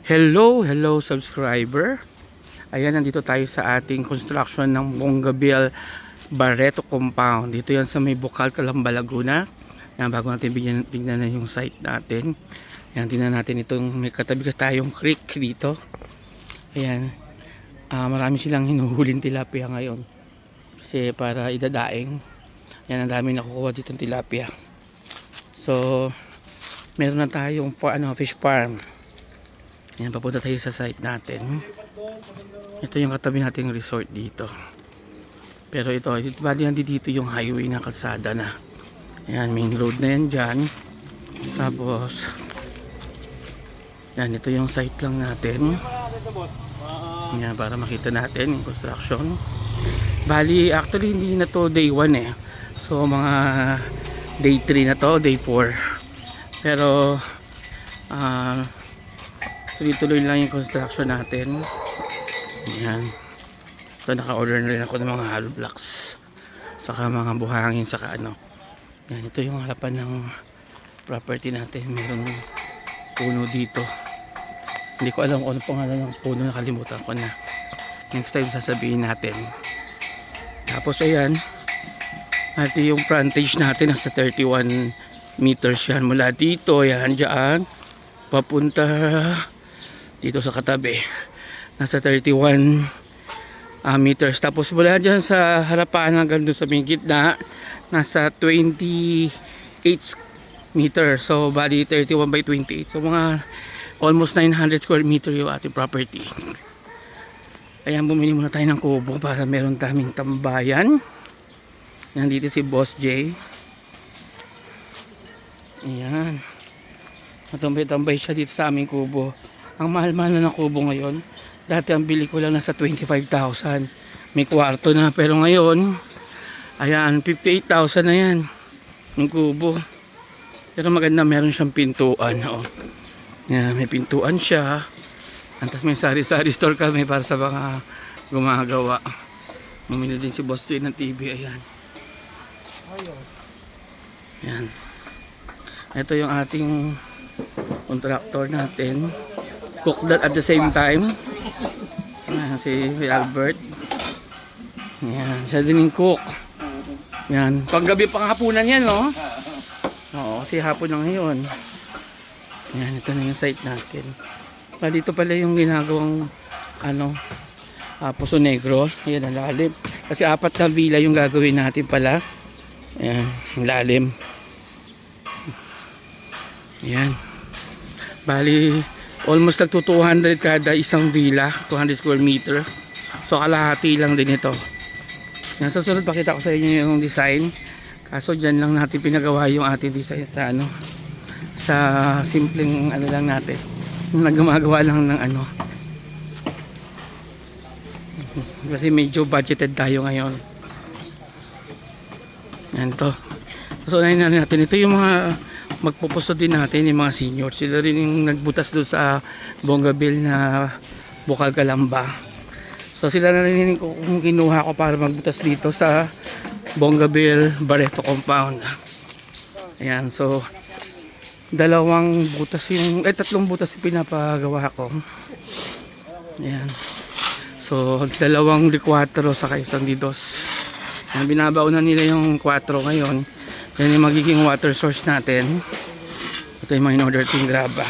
Hello subscriber. Ayan, nandito tayo sa ating construction ng Bongabel Barreto Compound. Dito yan sa may Bukal, Calamba, Laguna. Yan, bago natin tignan na yung site natin. Yan, tingnan natin itong may katabi tayong creek dito. Ayan, marami silang hinuhuling tilapia ngayon. Kasi para idadaing. Yan, ang dami nakukuha dito ng tilapia. So, meron na tayong fish farm. Yan, papunta tayo sa site natin. Ito yung katabi nating resort dito. Pero ito, bali dito yung highway na kalsada na. Yan, main road na yan dyan. Tapos, yan, ito yung site lang natin. Yan, para makita natin yung construction. Bali, actually hindi na to day 1 eh. So, mga day 3 na to, day 4. Pero, tuloy-tuloy lang yung construction natin. Ayan. Ito, naka-order na rin ako ng mga hollow blocks. Saka mga buhangin, saka ano. Ayan, ito yung harapan ng property natin. Meron puno dito. Hindi ko alam kung ano pangalan ng puno. Nakalimutan ko na. Next time sasabihin natin. Tapos ayan. Ito yung frontage natin. Nasa 31 meters yan. Mula dito, ayan, dyan. Papunta dito sa katabi nasa 31 meters. Tapos mula dyan sa harapan hanggang doon sa may gitna nasa 28 meters. So bali 31 by 28. So mga almost 900 square meter yung ating property. Ayan, bumili muna tayo ng kubo para meron kaming tambayan. Nandito si Boss J. Ayan, matambay-tambay siya dito sa aming kubo. Ang mahal-mahal na ng kubo ngayon. Dati ang bili ko lang nasa 25,000. May kwarto na. Pero ngayon, ayan, 58,000 na yan. Yung kubo. Pero maganda, meron siyang pintuan. Oh. Ayan, may pintuan siya. Tapos may sari-sari store kami para sa mga gumagawa. Bumili din si Boss J ng TV. Ayan. Ayan. Ito yung ating contractor natin. Cook that at the same time. Si Albert. Yan, siya din yung cook. Yan, paggabi pang hapunan yan, no? Oo, kasi hapon na ngayon. Yan, ito na yung site natin. Dito pala yung ginagawang Poso Negro. Yan, ang lalim. Kasi 4 na villa yung gagawin natin pala. Yan, ang lalim. Yan. Bali, almost nagto 200 kada isang villa, 200 square meter. So kalahati lang din ito. Yan, sa sunod pakita ko sa inyo yung design. Kaso dyan lang natin pinagawa yung ating design sa sa simpleng lang natin. Nagumagawa lang ng kasi medyo budgeted tayo ngayon. Yan to. So unahin natin ito yung mga magpupusto din natin yung mga senior. Sila rin yung nagbutas doon sa Bongabel na Bukal, Calamba. So sila na rin kung kinuha ko para magbutas dito sa Bongabel Barreto Compound. Ayan, so tatlong butas yung pinapagawa ko. Ayan. So 2 likwatro saka isang didos. Ayan, binabaunan nila yung 4 ngayon. Yan yung magiging water source natin. Ito yung mga in-order ting graba.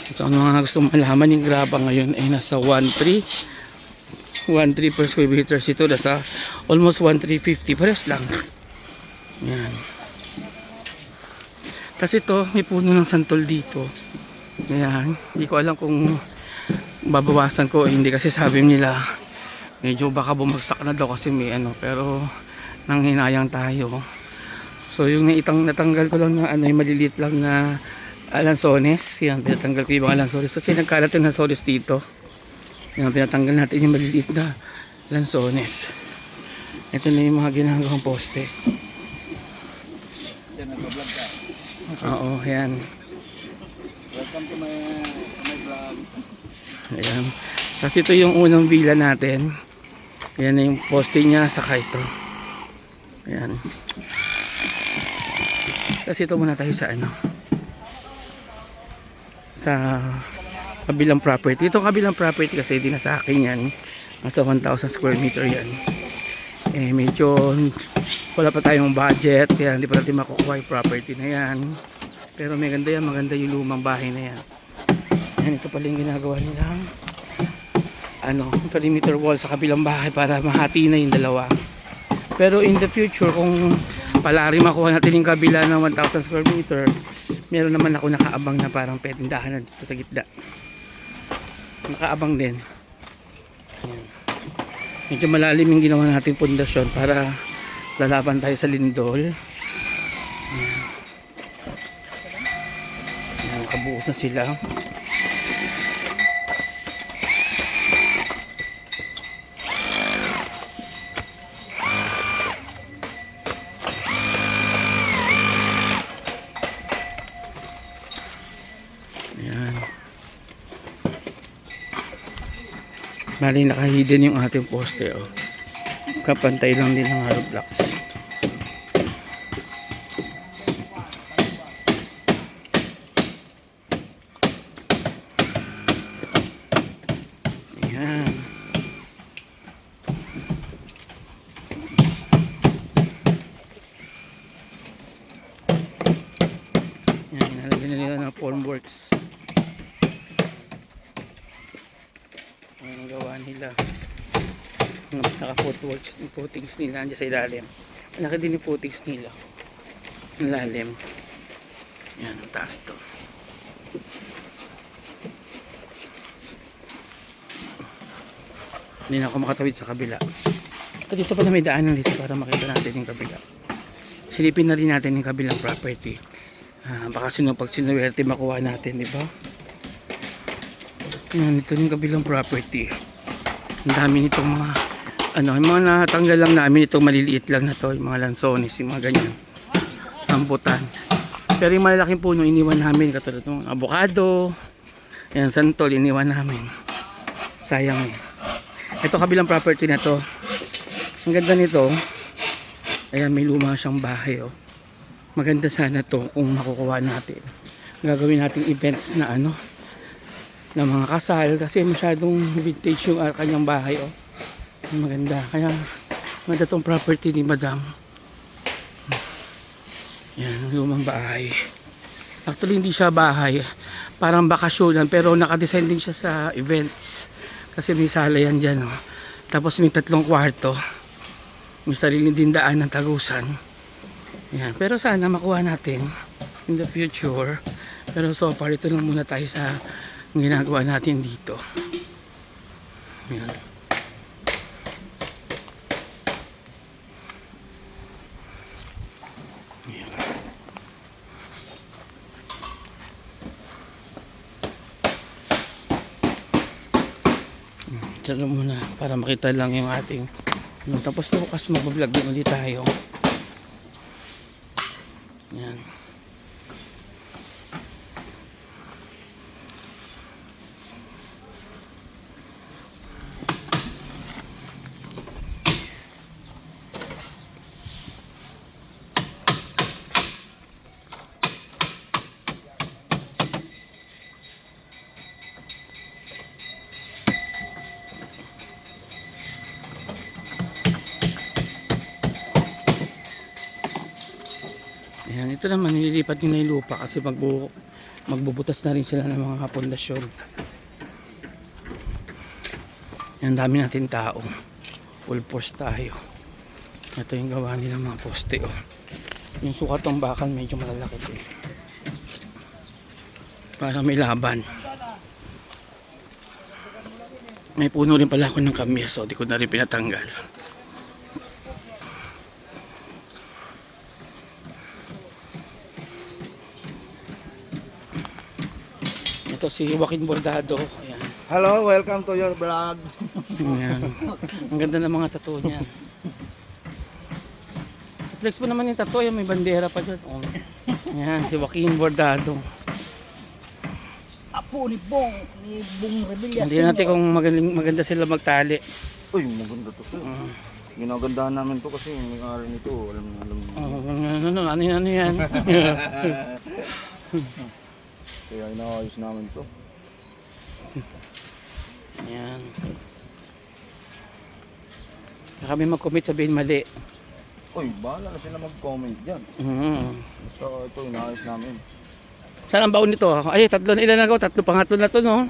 Ito ang mga gusto malaman, yung graba ngayon ay nasa 1.3 per square meters. Ito nasa almost 1.350. Pares lang. Yan. Kasi ito may puno ng santol dito. Yan. Hindi ko alam kung babawasan ko o hindi, kasi sabi nila medyo baka bumagsak na daw kasi may pero nanghinayang tayo. So yung natanggal ko lang na yung maliliit lang na lansones. Yan, pinatanggal ko yung mga lansones. Kasi nagkalat yung lansones dito. Yan, pinatanggal natin yung maliliit na lansones. Ito na yung mga ginagawang poste. Oo, yan. Welcome to my vlog. Ayan. Kasi ito yung unang villa natin. Yan na yung poste niya, saka ito. Ayan. Kasi ito muna tayo sa sa kabilang property. Itong kabilang property kasi di na sa akin yan. Nasa 1,000 square meter yan. Eh medyo wala pa tayong budget kaya hindi pa natin makukuha yung property na yan. Pero may ganda yan, maganda yung lumang bahay na yan. Yan, ito pala yung ginagawa nilang perimeter wall sa kabilang bahay para mahati na yung dalawa. Pero in the future kung palari makuha natin yung kabila ng 1,000 square meter, meron naman ako nakaabang na parang petindahan na dito sa gitna. Nakaabang din. Yan. Medyo malalim yung ginawa natin pundasyon para lalaban tayo sa lindol. Yan. Yan, kabuos na sila. Yan. Bali nakahidden yung ating poste, oh. Kapantay lang din ng hollow blocks. Yan. Yan, inalagyan na nila ng formworks. Ang gawa nila. Naka-footworks yung footings nila andyan sa ilalim. Malaki din yung footings nila. Ang lalim. Yan, ang taas to. Hindi na ako makatawid sa kabila. At dito pala may daanan dito para makita natin yung kabila. Silipin na rin natin yung kabilang property. Baka pag sinuwerte makuha natin, di ba? Yan, ito yung kabilang property. Ang dami nitong mga yung mga natanggal lang namin itong maliliit lang na to, yung mga lansones, yung mga ganyan. Rambutan. Pero yung malalaking puno iniwan namin katulad ng avocado. Yan, santol iniwan namin. Sayang eh. Ito kabilang property na to. Ang ganda nito. Ayan, may luma siyang bahay, oh. Maganda sana to kung makukuha natin. Gagawin natin events na na mga kasal kasi masyadong vintage yung kanyang bahay, oh. Maganda, kaya maganda tong property ni madam. Yan, lumang bahay. Actually hindi siya bahay, parang bakasyonan, pero nakadesign din siya sa events kasi may sala yan dyan, oh. Tapos may 3 kwarto, may sariling dindaan ng tagusan. Yan, pero sana makuha natin in the future. Pero so far ito lang muna tayo sa ginagawa natin dito. Yan. Diyan muna para makita lang yung ating tapos bukas mag-vlog din ulit tayo. Yan. Ayan, ito naman nililipat nila yung lupa kasi magbubutas na rin sila ng mga pundasyon. Ayan, dami natin tao. Full force tayo. Ito yung gawa nila mga poste, oh. Yung sukat ng bakal medyo malalaki din. Para may laban. May puno rin pala ako ng kamya, so di ko na rin pinatanggal. Ito si Joaquin Bordado. Ayan. Hello, welcome to your vlog. Ayan. Ang ganda ng mga tattoo niyan. Flex mo naman yung tattoo. Ayan, may bandera pa dyan. Oh. Ayan, si Joaquin Bordado. Apo ni Bong Revilla. Hindi natin kung maganda sila magtali. Uy, maganda to. Ginagandahan namin to kasi yung may-ari nito, alam. Ano yan? Kaya inaayos namin to. Yan. Baka kami mag-commit sabihin mali. Uy, bahala na sila mag-comment dyan. So, ito, inaayos namin. Saan ang baon nito? Ay, tatlo na ilan na ako. Tatlo, pangatlo na to, no?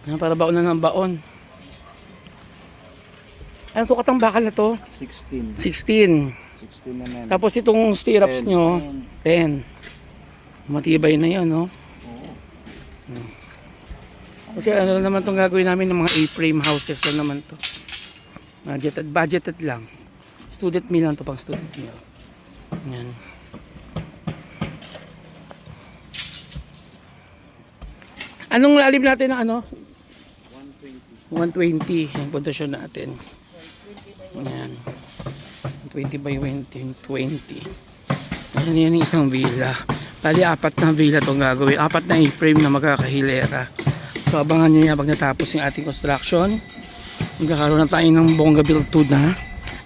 Yan, para baon na ng baon. Ay, ang sukat ang bakal na to? 16. 16. 16 mm. Tapos itong stirrups 10. nyo, 10. Matibay na yan, no? Oo. Kasi ano lang naman itong gagawin namin ng mga A-frame houses lang naman to. Budgeted lang. Student meal lang to, pang student meal. Yan. Anong lalim natin ng ano? 120 ang pundasyon natin. Ayan. 20 by 20. Ayan yan yung isang villa. Bali, 4 na villa itong gagawin. 4 na A-frame na magkakahilera. So, abangan nyo yan pag natapos yung ating construction. Magkakaroon na tayo ng Bonggabil 2 na.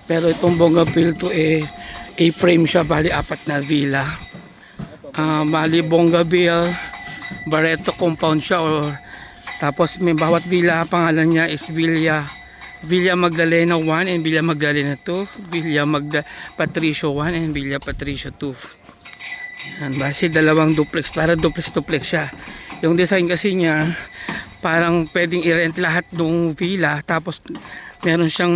Pero itong Bonggabil 2 A-frame siya. Bali, 4 na villa. Bali, Bonggabil, Barreto compound siya. Tapos may bawat villa, pangalan niya is Villa Magdalena 1 and Villa Magdalena 2, Villa Patricio 1 and Villa Patricio 2. Yan, base dalawang duplex, para duplex siya. Yung design kasi niya, parang pwedeng i-rent lahat ng villa, tapos meron siyang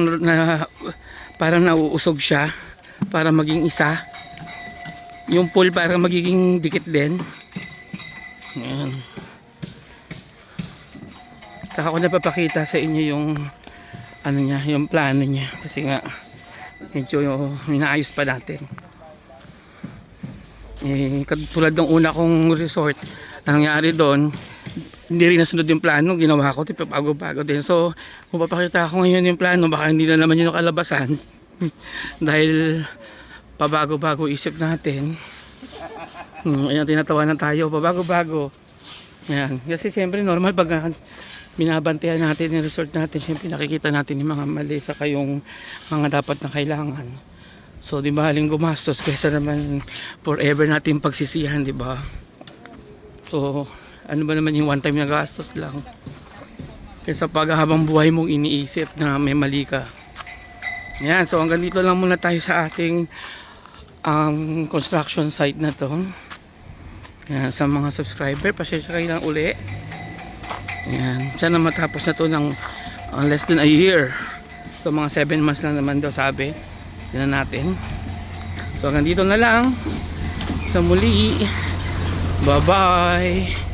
parang nauusog siya para maging isa. Yung pool parang magiging dikit din. Yan. Saka ko napapakita sa inyo yung ano niya, yung plano niya, kasi nga medyo inaayos pa natin. Katulad ng una kong resort, nangyari doon, hindi rin nasunod yung plano, ginawa ko, bago-bago din. So, kung papakita ko ngayon yung plano, baka hindi na naman yung kalabasan dahil pabago-bago isip natin. Ayan, tinatawanan tayo, pabago-bago. Ayan, kasi siyempre normal pag binabantayan natin yung resort natin, syempre nakikita natin yung mga mali sa kayong mga dapat na kailangan. So di ba haling gumastos kaysa naman forever natin pagsisihan, di ba? So ano ba naman yung one time na gastos lang kaysa pag habang buhay mong iniisip na may mali ka. Yan, so hanggang dito lang muna tayo sa ating construction site na to. Yan, sa mga subscriber, pasensya kayo lang uli. Ayan, sana matapos na to ng less than a year. So mga 7 months lang naman daw sabi. Yan na natin. So hanggang dito na lang. Sa muli. Bye bye.